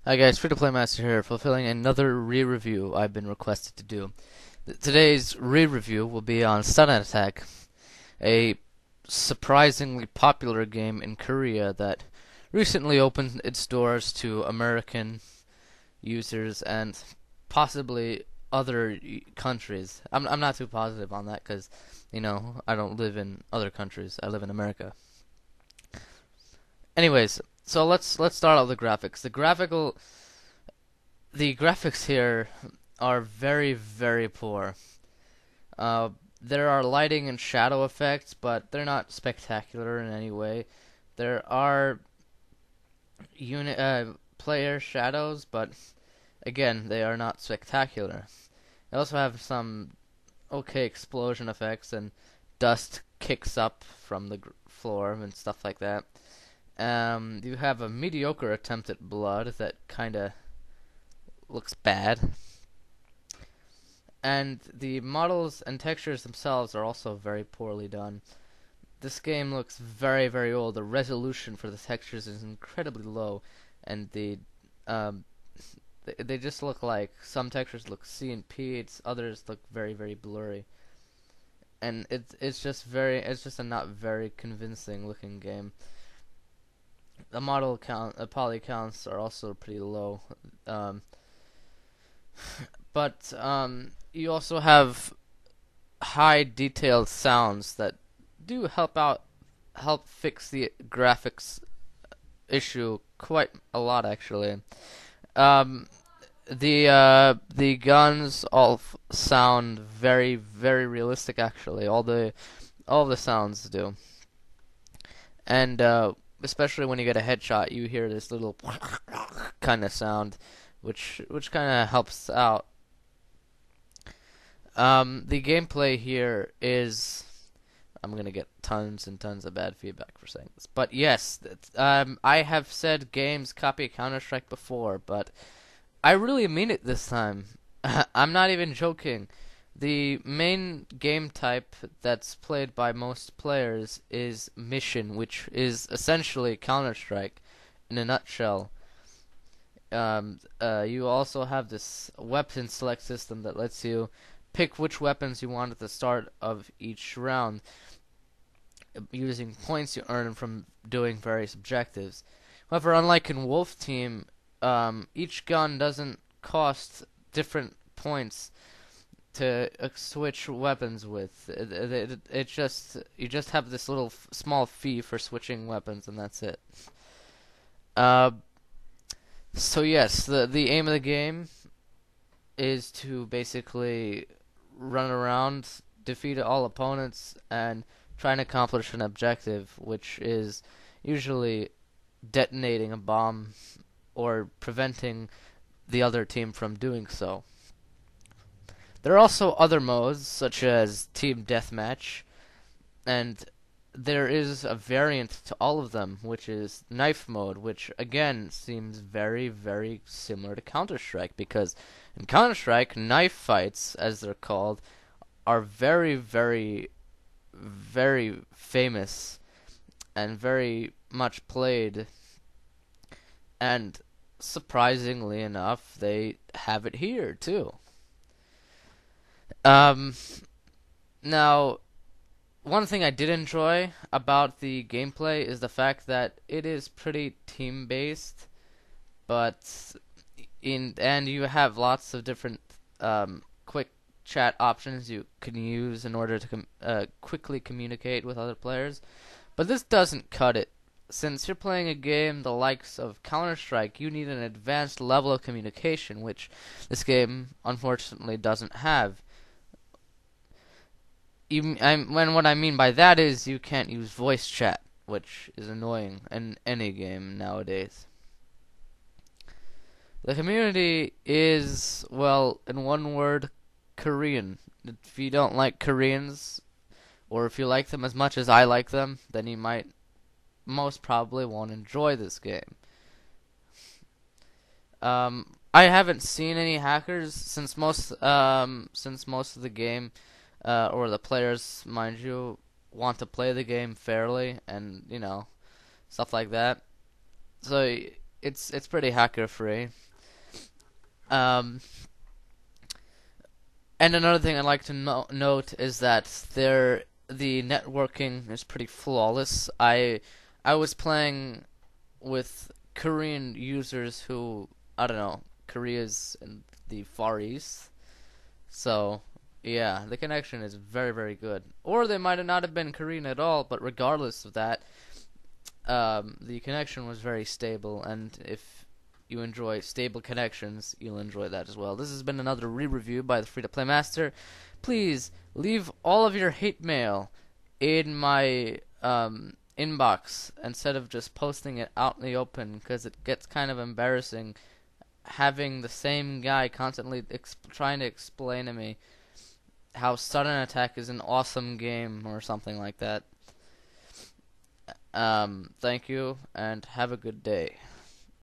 Hi guys, TheF2PMaster's here, fulfilling another re-review I've been requested to do. Today's re-review will be on Sudden Attack, a surprisingly popular game in Korea that recently opened its doors to American users and possibly other countries. I'm not too positive on that because, I don't live in other countries. I live in America. Anyways, so let's start out with the graphics. The graphics here are very, very poor. Uh, there are lighting and shadow effects, but they're not spectacular in any way. There are player shadows, but again, they are not spectacular. They also have some okay explosion effects, and dust kicks up from the floor and stuff like that. You have a mediocre attempt at blood that kinda looks bad. And the models and textures themselves are also very poorly done. This game looks very, very old. The resolution for the textures is incredibly low, and they just look like some textures look CNP, others look very, very blurry. And it's just a not very convincing looking game. The poly counts are also pretty low. But you also have high detailed sounds that do help fix the graphics issue quite a lot, actually. Um, the guns all sound very, very realistic, actually. All the sounds do. And especially when you get a headshot, you hear this little kind of sound, which kind of helps out. The gameplay here is, I'm gonna get tons and tons of bad feedback for saying this, but yes, I have said games copy Counter-Strike before, but I really mean it this time. I'm not even joking. The main game type that's played by most players is Mission, which is essentially Counter-Strike in a nutshell. You also have this weapon select system that lets you pick which weapons you want at the start of each round using points you earn from doing various objectives. However, unlike in Wolf Team, each gun doesn't cost different points to switch weapons with. It just you just have this little small fee for switching weapons, and that's it. So yes, the aim of the game is to basically run around, defeat all opponents, and try and accomplish an objective, which is usually detonating a bomb or preventing the other team from doing so. There are also other modes, such as Team Deathmatch, and there is a variant to all of them, which is Knife Mode, which again seems very, very similar to Counter-Strike, because in Counter-Strike, knife fights, as they're called, are very, very, very famous and very much played, and surprisingly enough, they have it here too. Um, Now, one thing I did enjoy about the gameplay is the fact that it is pretty team-based, but and you have lots of different quick chat options you can use in order to quickly communicate with other players. But this doesn't cut it. Since you're playing a game the likes of Counter-Strike, you need an advanced level of communication, which this game unfortunately doesn't have. What I mean by that is you can't use voice chat, which is annoying in any game nowadays. The community is, well, in one word, Korean. If you don't like Koreans, or if you like them as much as I like them, then you might most probably won't enjoy this game. I haven't seen any hackers since most of the game or the players, mind you, want to play the game fairly and stuff like that. So it's pretty hacker free. Um, and another thing I'd like to note is that the networking is pretty flawless. I was playing with Korean users who, I don't know, Korea's in the Far East. So, yeah, the connection is very, very good. Or they might not have been Korean at all, but regardless of that, the connection was very stable, and if you enjoy stable connections, you'll enjoy that as well. This has been another re-review by the Free-to-Play Master. Please leave all of your hate mail in my inbox instead of just posting it out in the open, because it gets kind of embarrassing having the same guy constantly trying to explain to me how Sudden Attack is an awesome game or something like that. Thank you, and have a good day.